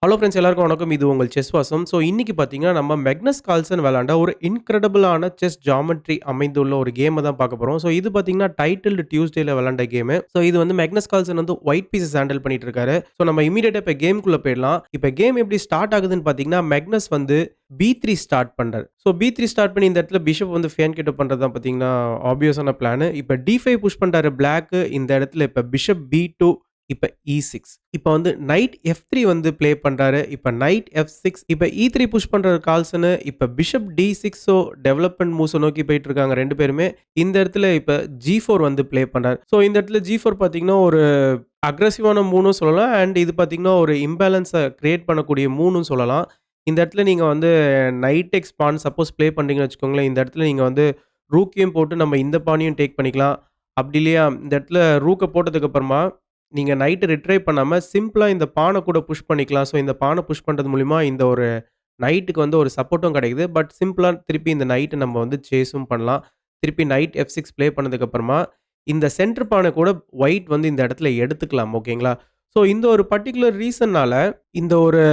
Hello friends எல்லாருக்கும் வணக்கம். இது உங்கள் செஸ் வாசம். ஸோ இன்னைக்கு பார்த்தீங்கன்னா, நம்ம மெக்னஸ் கால்சன் விளையாண்ட ஒரு இன்கிரெடிபிளான செஸ் ஜியாமெட்ரி அமைந்துள்ள ஒரு கேம தான் பார்க்க போறோம். ஸோ இது பார்த்தீங்கன்னா, டைட்டில்டு டியூஸ்டேல விளையாண்ட கேமு. ஸோ இது வந்து மெக்னஸ் கால்சன் வந்து ஒயிட் பீசஸ் ஹேண்டில் பண்ணிட்டு இருக்காரு. ஸோ நம்ம இமிடியேட்டா இப்ப கேம்க்குள்ள போயிடலாம். இப்ப கேம் எப்படி ஸ்டார்ட் ஆகுதுன்னு பார்த்தீங்கன்னா, மெக்னஸ் வந்து பி3 ஸ்டார்ட் பண்றாரு. ஸோ பி3 ஸ்டார்ட் பண்ணி இந்த இடத்துல பிஷப் வந்து ஃபேன் கிட்ட பண்றது தான் பார்த்தீங்கன்னா, ஆப்வியஸான பிளானு. இப்ப டி5 புஷ் பண்றாரு பிளாக்கு. இந்த இடத்துல இப்ப பிஷப் பி2 இப்ப E6. இப்ப வந்து நைட் F3 வந்து ப்ளே பண்றாரு. இப்ப நைட் F6. இப்ப E3 புஷ் பண்றாரு கால்சனு. இப்ப பிஷப் D6. ஸோ டெவலப்மென்ட் மூவ்ஸ நோக்கி போயிட்டு இருக்காங்க 2 பேருமே. இந்த இடத்துல இப்ப G4 வந்து ப்ளே பண்றாரு. ஸோ இந்த இடத்துல G4 பார்த்தீங்கன்னா, ஒரு அக்ரெசிவான மூவ்னும் சொல்லலாம். அண்ட் இது பார்த்தீங்கன்னா, ஒரு இம்பேலன்ஸ கிரியேட் பண்ணக்கூடிய மூவ்னும் சொல்லலாம். இந்த இடத்துல நீங்க வந்து நைட் எக்ஸ் பான் சப்போஸ் ப்ளே பண்றீங்கன்னு வச்சுக்கோங்களேன். இந்த இடத்துல நீங்க வந்து ரூக்கையும் போட்டு நம்ம இந்த பானையும் டேக் பண்ணிக்கலாம். அப்படி இல்லையா, இந்த இடத்துல ரூக்க போட்டதுக்கு அப்புறமா நீங்க நைட் ரிட்ரைவ் பண்ணாம சிம்பிளா இந்த பான கூட புஷ் பண்ணிக்கலாம். ஸோ இந்த பான புஷ் பண்றது மூலியமா இந்த ஒரு நைட்டுக்கு வந்து ஒரு சப்போர்ட்டும் கிடைக்குது. பட் சிம்பிளா திருப்பி இந்த நைட்ட நம்ம வந்து சேஸும் பண்ணலாம். திருப்பி நைட் F6 ப்ளே பண்ணதுக்கு அப்புறமா இந்த சென்டர் பான கூட ஒயிட் வந்து இந்த இடத்துல எடுத்துக்கலாம். ஓகேங்களா? ஸோ இந்த ஒரு பர்ட்டிகுலர் ரீசன்னால இந்த ஒரு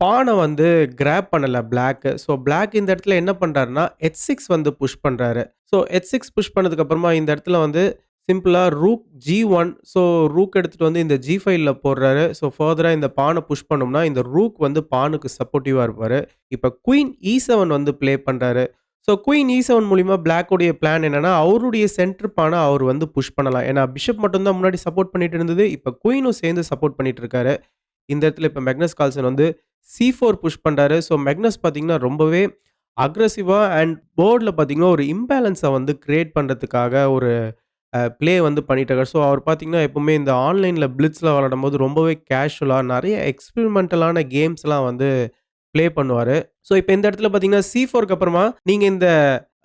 பான வந்து கிராப் பண்ணல பிளாக்கு. ஸோ பிளாக் இந்த இடத்துல என்ன பண்றாருன்னா, H6 வந்து புஷ் பண்றாரு. ஸோ H6 புஷ் பண்ணதுக்கு அப்புறமா இந்த இடத்துல வந்து சிம்பிளா ரூக் G1. ஸோ ரூக் எடுத்துட்டு வந்து இந்த G5ல போடுறாரு. ஸோ ஃபர்தரா இந்த பான புஷ் பண்ணோம்னா, இந்த ரூக் வந்து பானுக்கு சப்போர்ட்டிவா இருப்பாரு. இப்ப குயின் E7 வந்து ப்ளே பண்றாரு. ஸோ குயின் E7 மூலியமா பிளாக்குடைய பிளான் என்னன்னா, அவருடைய சென்டர் பான அவர் வந்து புஷ் பண்ணலாம். ஏன்னா பிஷப் மட்டும் தான் முன்னாடி சப்போர்ட் பண்ணிட்டு இருந்தது. இப்ப குயினும் சேர்ந்து சப்போர்ட் பண்ணிட்டு இருக்காரு. இந்த இடத்துல இப்ப மெக்னஸ் கால்சன் வந்து C4 புஷ் பண்றாரு. ஸோ மெக்னஸ் பார்த்தீங்கன்னா, ரொம்பவே அக்ரெசிவா அண்ட் போர்ட்ல பார்த்தீங்கன்னா, ஒரு இம்பேலன்ஸ வந்து கிரியேட் பண்றதுக்காக ஒரு ப்ளே வந்து பண்ணிட்டு இருக்காரு. ஸோ அவர் பார்த்தீங்கன்னா, எப்பவுமே இந்த ஆன்லைன்ல பிளிட்ஸ்ல விளையாடும்போது ரொம்பவே கேஷுவலா நெறைய எக்ஸ்பெரிமென்டலான கேம்ஸ்லாம் வந்து ப்ளே பண்ணுவாரு. ஸோ இப்ப இந்த இடத்துல பார்த்தீங்கன்னா, C4க்கு அப்புறமா நீங்க இந்த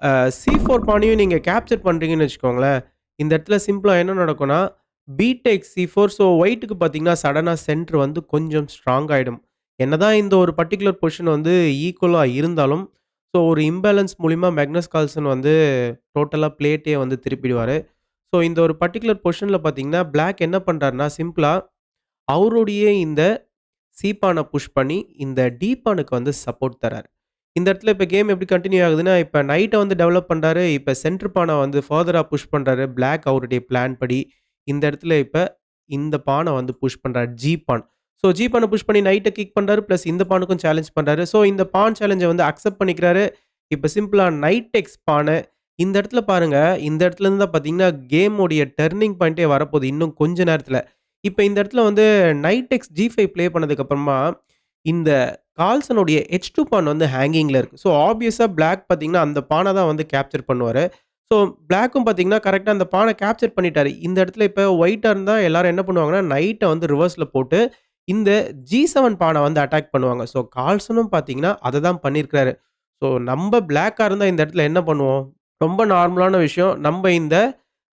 அ C4 பாணியும் நீங்க கேப்சர் பண்றீங்கன்னு வச்சுக்கோங்களேன். இந்த இடத்துல சிம்பிளா என்ன நடக்கும்னா, பி டேக்ஸ் C4. ஸோ ஒயிட்‌க்கு பார்த்தீங்கன்னா, சடனா சென்டர் வந்து கொஞ்சம் ஸ்ட்ராங் ஆயிடும். என்னதான் இந்த ஒரு பர்ட்டிகுலர் பொசிஷன் வந்து ஈக்குவலா இருந்தாலும், ஸோ ஒரு இம்பேலன்ஸ் மூலியமா மேக்னஸ் கால்சன் வந்து டோட்டலா பிளேட்டயே வந்து திருப்பிடுவாரு. ஸோ இந்த ஒரு பர்ட்டிகுலர் பொசிஷன்ல பார்த்தீங்கன்னா, பிளாக் என்ன பண்றாருன்னா, சிம்பிளா அவருடைய இந்த சி பான புஷ் பண்ணி, இந்த டி பானுக்கு வந்து சப்போர்ட் தராரு. இந்த இடத்துல இப்ப கேம் எப்படி கன்டின்யூ ஆகுதுன்னா, இப்ப நைட்ட வந்து டெவலப் பண்றாரு. இப்ப சென்டர் பான வந்து ஃபர்தரா புஷ் பண்றாரு. பிளாக் அவருடைய பிளான் படி. இந்த இடத்துல இப்ப இந்த பான வந்து புஷ் பண்றாரு. ஜி பான். ஸோ ஜி பான புஷ் பண்ணி நைட்ட கிக் பண்றாரு. பிளஸ் இந்த பானுக்கும் சேலஞ்ச் பண்றாரு. ஸோ இந்த பான் சேலஞ்ச வந்து அக்செப்ட் பண்ணிக்கிறாரு. இப்ப சிம்பிளா நைட் டெக்ஸ் பானு. இந்த இடத்துல பாருங்க, இந்த இடத்துல இருந்து தான் பார்த்தீங்கன்னா, கேமோடைய டர்னிங் பாயிண்ட்டே வரப்போது இன்னும் கொஞ்ச நேரத்துல. இப்ப இந்த இடத்துல வந்து நைட் எக்ஸ் G5 ப்ளே பண்ணதுக்கு அப்புறமா, இந்த கால்சனுடைய H2 பான் வந்து ஹேங்கிங்ல இருக்கு. ஸோ ஆப்வியஸா பிளாக் பார்த்தீங்கன்னா, அந்த பான தான் வந்து கேப்சர் பண்ணுவாரு. ஸோ பிளாக்கும் பார்த்தீங்கன்னா, கரெக்ட்டா அந்த பான கேப்சர் பண்ணிட்டாரு. இந்த இடத்துல இப்ப ஒயிட்டா இருந்தா எல்லாரும் என்ன பண்ணுவாங்கன்னா, நைட்ட வந்து ரிவர்ஸ்ல போட்டு, இந்த G7 பான வந்து அட்டாக் பண்ணுவாங்க. ஸோ கால்சனும் பார்த்தீங்கன்னா, அத தான் பண்ணியிருக்கிறாரு. ஸோ நம்ப பிளாக்கா இருந்தா இந்த இடத்துல என்ன பண்ணுவோம்? ரொம்ப நார்மலான விஷயம். நம்ப இந்த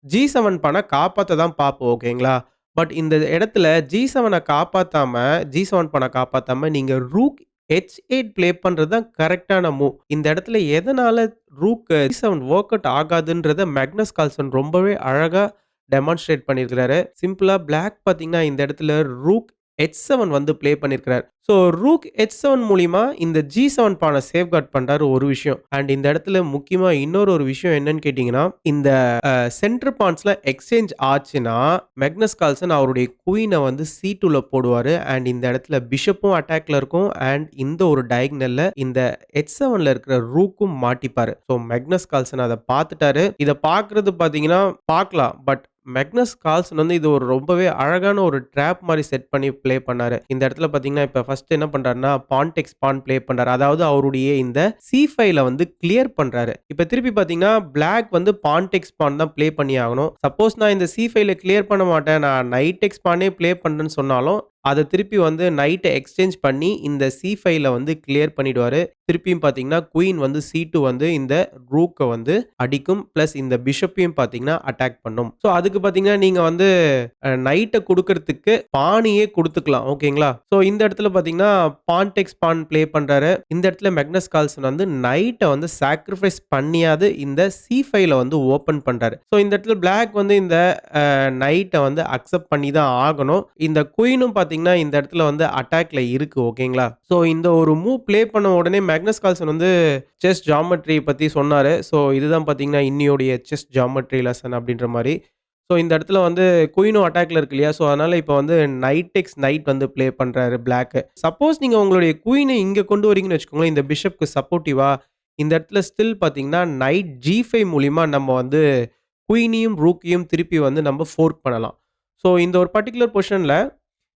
G7 பான காப்பாத்த தான் பார்ப்போம். ஓகேங்களா? பட் இந்த இடத்துல G7 காப்பாத்தாம, G7 பான காப்பாத்தாம நீங்க ரூக் H8 ப்ளே பண்றது தான் கரெக்ட்டான மூவ். இந்த இடத்துல எதனால ரூக் G7 வொர்க் அவுட் ஆகாதுன்றத மேக்னஸ் கால்சன் ரொம்பவே அழகா டெமான்ஸ்ட்ரேட் பண்ணியிருக்கிறாரு. சிம்பிளா பிளாக் பார்த்தீங்கன்னா, இந்த இடத்துல ரூக் H7 வந்து ப்ளே பண்ணியிருக்கிறார். ஸோ ரூக் H7 மூலியமா இந்த G7 பான சேஃப்கார்ட் பண்றாரு ஒரு விஷயம். அண்ட் இந்த இடத்துல முக்கியமா இன்னொரு ஒரு விஷயம் என்னன்னு கேட்டீங்கன்னா, இந்த சென்டர் பாயிண்ட்ஸ்லாம் எக்ஸ்சேஞ்ச் ஆச்சுன்னா, மேக்னஸ் கால்சன் அவருடைய குயின வந்து C2ல போடுவாரு. அண்ட் இந்த இடத்துல பிஷப்பும் அட்டாக்ல இருக்கும். அண்ட் இந்த ஒரு டயகனல்ல இந்த H7ல இருக்கிற ரூக்கும் மாட்டிப்பாரு. ஸோ மேக்னஸ் கால்சன் அத பார்த்துட்டாரு. இத பார்க்கிறது பார்த்தீங்கன்னா பார்க்கலாம். பட் மேக்னஸ் கால்சன் வந்து இது ஒரு ரொம்பவே அழகான ஒரு ட்ராப் மாரி செட் பண்ணி ப்ளே பண்ணாரு. இந்த இடத்துல பார்த்தீங்கன்னா, இப்ப ஃபர்ஸ்ட் என்ன பண்றாருன்னா, பான் டெக்ஸ் பான் ப்ளே பண்றாரு. அதாவது அவருடைய இந்த C5ல வந்து கிளியர் பண்றாரு. இப்ப திருப்பி பார்த்தீங்கன்னா, பிளாக் வந்து பான் டெக்ஸ் பான் தான் ப்ளே பண்ணி ஆகணும். சப்போஸ் நான் இந்த C5ல கிளியர் பண்ண மாட்டேன். நான் நைட் டெக்ஸ் பானே ப்ளே பண்றேன்னு சொன்னாலும், அத திருப்பி வந்து நைட்ட எக்ஸ்சேஞ்ச் பண்ணி இந்த C5ல வந்து கிளியர் பண்ணிடுவாரு. திருப்பியும் பார்த்தீங்கன்னா, குயின் வந்து C2 வந்து இந்த ரூக்க வந்து அடிக்கும். பிளஸ் இந்த பிஷப்பையும் பார்த்தீங்கன்னா, அட்டாக் பண்ணும். ஸோ அதுக்கு பார்த்தீங்கன்னா, நீங்க வந்து நைட்ட குடுக்கறதுக்கு பாணியே குடுத்துக்கலாம். ஓகேங்களா? ஸோ இந்த இடத்துல பார்த்தீங்கன்னா, பான் டெக்ஸ் பான் ப்ளே பண்றாரு. இந்த இடத்துல மேக்னஸ் கால்சன் வந்து நைட்ட வந்து சாக்ரிஃபைஸ் பண்ணியாவது இந்த C5ல வந்து ஓப்பன் பண்றாரு. ஸோ இந்த இடத்துல பிளாக் வந்து இந்த நைட்ட வந்து அக்செப்ட் பண்ணி தான் ஆகணும். இந்த குயினும் பார்த்தீங்கன்னா பார்த்தீங்கன்னா, இந்த இடத்துல வந்து அட்டாக்ல இருக்கு ஓகேங்களா? ஸோ இந்த ஒரு மூவ் ப்ளே பண்ண உடனே மேக்னஸ் கால்சன் வந்து செஸ் ஜியாமெட்ரி பத்தி சொன்னாரு. ஸோ இதுதான் பார்த்தீங்கன்னா, இன்னியோடைய செஸ் ஜியாமெட்ரி லெசன் அப்படின்ற மாரி. ஸோ இந்த இடத்துல வந்து குயினும் அட்டாக்ல இருக்கு இல்லையா? ஸோ அதனால இப்ப வந்து நைட் டெக்ஸ் நைட் வந்து ப்ளே பண்றாரு பிளாக்கு. சப்போஸ் நீங்க உங்களுடைய குயின இங்க கொண்டு வரீங்கன்னு வச்சுக்கோங்களேன், இந்த பிஷப்க்கு சப்போர்ட்டிவா, இந்த இடத்துல ஸ்டில் பார்த்தீங்கன்னா, நைட் G5 மூலியமா நம்ம வந்து குயினையும், ரூக்கையும் திருப்பி வந்து நம்ம ஃபோர்க் பண்ணலாம். ஸோ இந்த ஒரு பர்ட்டிகுலர் பொசிஷன்ல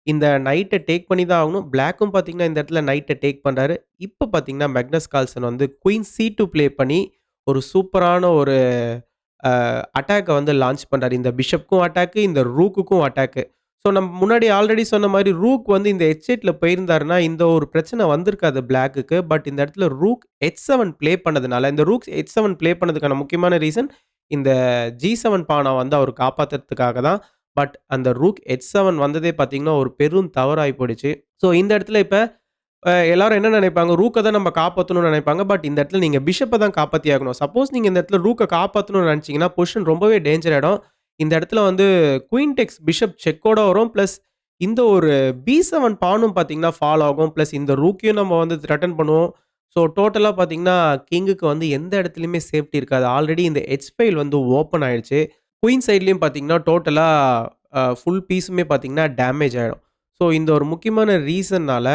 இந்த நைட்ட டேக் பண்ணி தான் ஆகணும். பிளாக்கும் பார்த்தீங்கன்னா, இந்த இடத்துல நைட்ட டேக் பண்றாரு. இப்ப பார்த்தீங்கன்னா, மேக்னஸ் கால்சன் வந்து குயின் C2 ப்ளே பண்ணி ஒரு சூப்பரான ஒரு அட்டாக்க வந்து லான்ச் பண்றாரு. இந்த பிஷப்க்கும் அட்டாக்கு, இந்த ரூக்குக்கும் அட்டாக்கு. ஸோ நம்ம முன்னாடி ஆல்ரெடி சொன்ன மாரி ரூக் வந்து இந்த H8ல போயிருந்தாருன்னா, இந்த ஒரு பிரச்சனை வந்திருக்காது பிளாக்குக்கு. பட் இந்த இடத்துல ரூக் H7 ப்ளே பண்ணதுனால, இந்த ரூக் H7 ப்ளே பண்ணதுக்கான முக்கியமான ரீசன் இந்த G7 பான வந்து அவரு காப்பாத்துறதுக்காக தான். பட் அந்த ரூக் H7 வந்ததே பார்த்தீங்கன்னா, ஒரு பெரும் தவறாயி போயிடுச்சு. ஸோ இந்த இடத்துல இப்ப எல்லாரும் என்ன நினைப்பாங்க, ரூக்க தான் நம்ம காப்பாத்தணும்னு நினைப்பாங்க. பட் இந்த இடத்துல நீங்க பிஷப்ப தான் காப்பாத்தி ஆகணும். சப்போஸ் நீங்க இந்த இடத்துல ரூக்க காப்பாத்தணும்னு நினைச்சீங்கன்னா, பொசிஷன் ரொம்பவே டேஞ்சர் ஆயிடும். இந்த இடத்துல வந்து குயின் டேக்ஸ் பிஷப் செக்கோட வரும். பிளஸ் இந்த ஒரு B7 பானும் பார்த்தீங்கன்னா ஃபால் ஆகும். பிளஸ் இந்த ரூக்கையும் நம்ம வந்து த்ரெட்டன் பண்ணுவோம். ஸோ டோட்டலா பார்த்தீங்கன்னா, கிங்குக்கு வந்து எந்த இடத்துலயுமே சேஃப்டி இருக்காது. ஆல்ரெடி இந்த எச் ஃபைல் வந்து ஓப்பன் ஆயிடுச்சு. குயின் சைட்லயும் பார்த்தீங்கன்னா, டோட்டலா ஃபுல் பீஸுமே பார்த்தீங்கன்னா டேமேஜ் ஆயிடும். ஸோ இந்த ஒரு முக்கியமான ரீசன்னால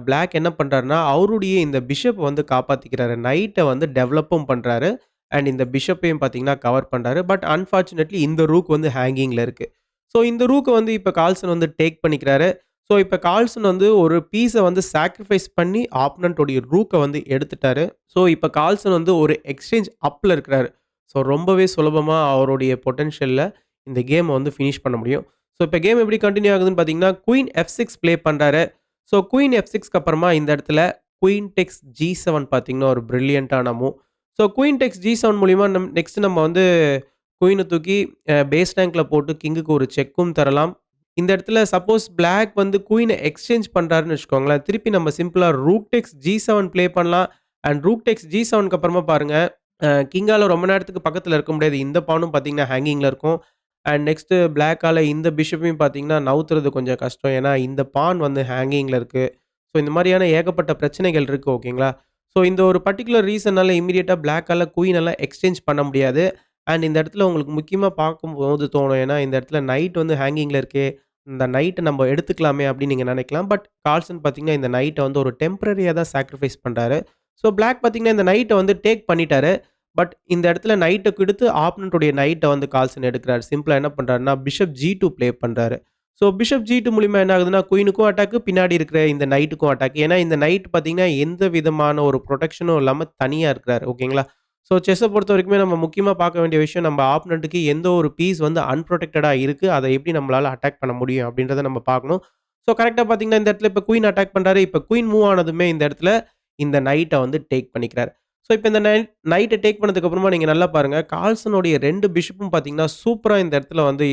பிளாக் என்ன பண்றாருன்னா, அவருடைய இந்த பிஷப் வந்து காப்பாத்திக்கிறாரு. நைட்ட வந்து டெவலப்பும் பண்றாரு. அண்ட் இந்த பிஷப்பையும் பார்த்தீங்கன்னா கவர் பண்றாரு. பட் அன்பார்ச்சுனேட்லி இந்த ரூக் வந்து ஹேங்கிங்ல இருக்கு. ஸோ இந்த ரூக்க வந்து இப்ப கால்சன் வந்து டேக் பண்ணிக்கிறாரு. ஸோ இப்ப கால்சன் வந்து ஒரு பீஸ வந்து சாக்ரிஃபைஸ் பண்ணி ஆப்போனன்ட் உடைய ரூக்க வந்து எடுத்துட்டாரு. ஸோ இப்ப கால்சன் வந்து ஒரு எக்ஸ்சேஞ்ச் அப்ல இருக்கிறாரு. ஸோ ரொம்பவே சுலபமா அவருடைய பொட்டன்ஷியல்ல இந்த கேம வந்து ஃபினிஷ் பண்ண முடியும். ஸோ இப்ப கேம் எப்படி கன்டின்யூ ஆகுதுன்னு பார்த்தீங்கன்னா, குயின் F6 ப்ளே பண்றாரு. ஸோ குயின் F6க்கு அப்புறமா இந்த இடத்துல குயின் டெக்ஸ் G7 பார்த்தீங்கன்னா, ஒரு பிரில்லியன்ட்டான move. So queen takes G7 மூலியமா நெக்ஸ்ட் நம்ம வந்து குயின தூக்கி பேஸ் ரேங்க்ல போட்டு கிங்குக்கு ஒரு செக்கும் தரலாம். இந்த இடத்துல சப்போஸ் பிளாக் வந்து குயின எக்ஸ்சேஞ்ச் பண்றாருன்னு வச்சுக்கோங்களேன், திருப்பி நம்ம சிம்பிளா ரூக் டெக்ஸ் G7 ப்ளே பண்ணலாம். அண்ட் ரூக் டெக்ஸ் G7க்கு அப்புறமா பாருங்க, கிங்கால ரொம்ப நேரத்துக்கு பக்கத்துல இருக்க முடியாது. இந்த பானும் பார்த்தீங்கன்னா ஹேங்கிங்ல இருக்கும். அண்ட் நெக்ஸ்ட் பிளாக்கால இந்த பிஷப்பையும் பார்த்தீங்கன்னா நவுத்துறது கொஞ்சம் கஷ்டம். ஏன்னா இந்த பான் வந்து ஹேங்கிங்ல இருக்கு. ஸோ இந்த மாரியான ஏகப்பட்ட பிரச்சனைகள் இருக்கு ஓகேங்களா? ஸோ இந்த ஒரு பர்ட்டிகுலர் ரீசன்னால இம்மீடியட்டா பிளாக்கால குயின் எல்லாம் எக்ஸ்சேஞ்ச் பண்ண முடியாது. அண்ட் இந்த இடத்துல உங்களுக்கு முக்கியமா பார்க்கும்போது தோணும். ஏன்னா இந்த இடத்துல நைட் வந்து ஹேங்கிங்ல இருக்கே. இந்த நைட்ட நம்ம எடுத்துக்கலாமே அப்படின்னு நீங்க நினைக்கலாம். பட் கார்ல்சன் பார்த்தீங்கன்னா, இந்த நைட்ட வந்து ஒரு டெம்பரரியா தான் சாக்ரிஃபைஸ் பண்றாரு. ஸோ பிளாக் பார்த்தீங்கன்னா, இந்த நைட்ட வந்து டேக் பண்ணிட்டாரு. பட் இந்த இடத்துல நைட்ட குடுத்து ஆப்போனன்ட் உடைய நைட்ட வந்து கால்சன் எடுக்குறாரு. சிம்பிளா என்ன பண்றாருன்னா, பிஷப் G2 ப்ளே பண்றாரு. ஸோ பிஷப் G2 மூலியமா என்ன ஆகுதுன்னா, குயினுக்கும் அட்டாக், பின்னாடி இருக்கிற இந்த நைட்டுக்கும் அட்டாக். ஏன்னா இந்த நைட் பார்த்தீங்கன்னா, எந்த விதமான ஒரு புரொடெக்ஷனும் இல்லாம தனியா இருக்கிறாரு. ஓகேங்களா? ஸோ செஸ்ஸ பொறுத்தவரைக்குமே நம்ம முக்கியமா பார்க்க வேண்டிய விஷயம், நம்ம ஆப்போனன்ட்க்கு எந்த ஒரு பீஸ் வந்து அன்ப்ரொடெக்டடா இருக்கு. அத எப்படி நம்மளால அட்டாக் பண்ண முடியும் அப்படின்றத நம்ம பார்க்கணும். ஸோ கரெக்ட்டா பார்த்தீங்கன்னா, இந்த இடத்துல இப்ப குயின் அட்டாக் பண்றாரு. இப்ப குயின் மூவ் ஆனதுமே இந்த இடத்துல இந்த நைட்ட வந்து டேக் பண்ணிக்கிறாரு. ஸோ இப்ப இந்த நைட்ட டேக் பண்ணதுக்கு அப்புறமா நீங்க நல்லா பாருங்க, கார்ல்சனுடைய 2 பிஷப்பும் பார்த்தீங்கன்னா, சூப்பரா இந்த இடத்துல வந்து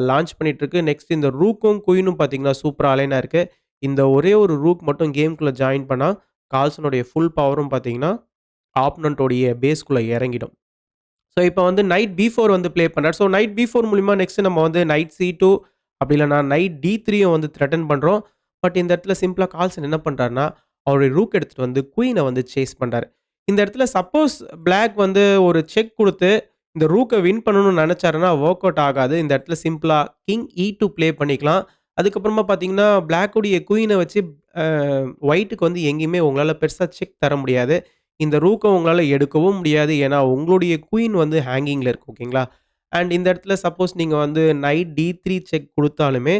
லான்ச் பண்ணிட்டு இருக்கு. நெக்ஸ்ட் இந்த ரூக்கும், குயினும் பார்த்தீங்கன்னா, சூப்பரா அலைனா இருக்கு. இந்த ஒரே ஒரு ரூக் மட்டும் கேம்க்குள்ள ஜாயின் பண்ணா, கார்ல்சனுடைய ஃபுல் பவரும் பார்த்தீங்கன்னா, ஆப்போனன்ட் உடைய பேஸ்க்குள்ள இறங்கிடும். ஸோ இப்ப வந்து நைட் B4 வந்து ப்ளே பண்றாரு. ஸோ நைட் B4 மூலியமா நெக்ஸ்ட் நம்ம வந்து நைட் C2 அப்படி இல்லன்னா நைட் D3யும் வந்து த்ரெட்டன் பண்றோம். பட் இந்த இடத்துல சிம்பிளா கால்சன் என்ன பண்றாருன்னா, அவருடைய ரூக் எடுத்துட்டு வந்து குயின வந்து சேஸ் பண்றாரு. இந்த இடத்துல சப்போஸ் பிளாக் வந்து ஒரு செக் குடுத்து இந்த ரூக்க வின் பண்ணணும்னு நெனச்சாருன்னா, வொர்க் அவுட் ஆகாது. இந்த இடத்துல சிம்பிளா கிங் E2 ப்ளே பண்ணிக்கலாம். அதுக்கப்புறமா பார்த்தீங்கன்னா, பிளாக் உடைய குயின வச்சு அ ஒயிட்‌க்கு வந்து எங்கேயுமே உங்களால பெருசா செக் தர முடியாது. இந்த ரூக்க உங்களால எடுக்கவும் முடியாது. ஏன்னா, உங்களுடைய குயின் வந்து ஹேங்கிங்ல இருக்கு. ஓகேங்களா? அண்ட் இந்த இடத்துல சப்போஸ் நீங்க வந்து நைட் D3 செக் குடுத்தாலுமே,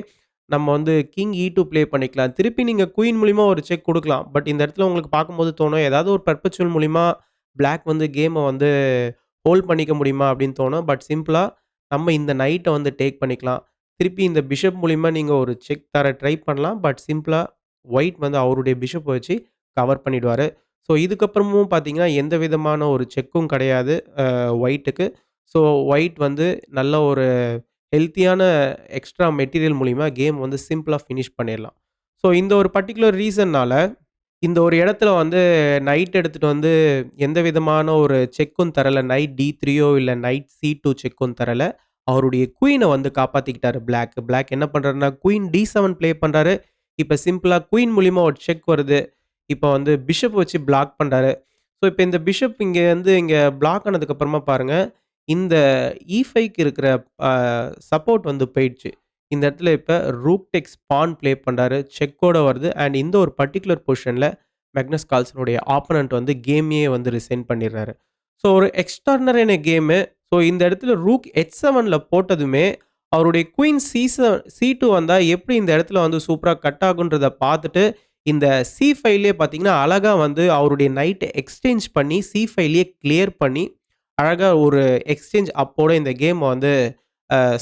நம்ம வந்து கிங் E2 ப்ளே பண்ணிக்கலாம். திருப்பி நீங்க குயின் மூலியமா ஒரு செக் குடுக்கலாம். பட் இந்த இடத்துல உங்களுக்கு பார்க்கும்போது தோணும், ஏதாவது ஒரு பெர்பெச்சுவல் மூலியமா பிளாக் வந்து கேம வந்து ஹோல்ட் பண்ணிக்க முடியுமா அப்படின்னு தோணும். பட் சிம்பிளா நம்ம இந்த நைட்ட வந்து டேக் பண்ணிக்கலாம். திருப்பி இந்த பிஷப் மூலியமா நீங்க ஒரு செக் தர ட்ரை பண்ணலாம். பட் சிம்பிளா ஒயிட் வந்து அவருடைய பிஷப்ப வச்சு கவர் பண்ணிடுவாரு. ஸோ இதுக்கப்புறமும் பார்த்தீங்கன்னா, எந்த விதமான ஒரு செக்கும் கிடையாது ஒயிட்டுக்கு. ஸோ ஒயிட் வந்து நல்ல ஒரு ஹெல்த்தியான எக்ஸ்ட்ரா மெட்டீரியல் மூலியமா கேம் வந்து சிம்பிளா ஃபினிஷ் பண்ணிறலாம். ஸோ இந்த ஒரு பர்ட்டிகுலர் ரீசன்னால, இந்த ஒரு இடத்துல வந்து நைட் எடுத்துட்டு வந்து எந்த விதமான ஒரு செக்கும் தரல. நைட் D3யோ இல்ல நைட் C2 செக்கும் தரல. அவருடைய குயின வந்து காப்பாத்திக்கிட்டாரு பிளாக். பிளாக் என்ன பண்றாருன்னா, குயின் டி7 ப்ளே பண்றாரு. இப்ப சிம்பிளா குயின் மூலியமா ஒரு செக் வருது. இப்ப வந்து பிஷப் வச்சு பிளாக் பண்றாரு. ஸோ, இப்ப இந்த பிஷப் இங்க பிளாக் ஆனதுக்கு அப்புறமா பாருங்க, இந்த E5க்கு இருக்கிற அ சப்போர்ட் வந்து போயிடுச்சு. இந்த இடத்துல இப்ப ரூக் டேக்ஸ் பான் ப்ளே பண்றாரு. செக்கோட வருது. அண்ட் இந்த ஒரு பர்ட்டிகுலர் பொசிஷன்ல மேக்னஸ் கால்சனுடைய ஆப்போனன்ட் வந்து கேமையே வந்து ரிசைன் பண்ணிடுறாரு. ஸோ, ஒரு எக்ஸ்ட்ரார்டினரியான கேமு. ஸோ, இந்த இடத்துல ரூக் H7ல போட்டதுமே, அவருடைய குயின் C2 வந்தா எப்படி இந்த இடத்துல வந்து சூப்பரா கட் ஆகுன்றத பார்த்துட்டு, இந்த C5லயே பார்த்தீங்கன்னா, அழகா வந்து அவருடைய நைட்ட எக்ஸ்சேஞ்ச் பண்ணி C5லயே கிளியர் பண்ணி, அழகா ஒரு எக்ஸ்சேஞ்ச் அப்போட இந்த கேம வந்து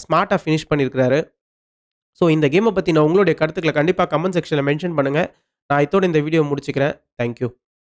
ஸ்மார்ட்டா ஃபினிஷ் பண்ணியிருக்கிறாரு. ஸோ, இந்த கேம பத்தின உங்களுடைய கருத்துக்கள கண்டிப்பா கமெண்ட் செக்ஷன்ல மென்ஷன் பண்ணுங்க. நான் இத்தோட இந்த வீடியோ முடிச்சுக்கிறேன். Thank you.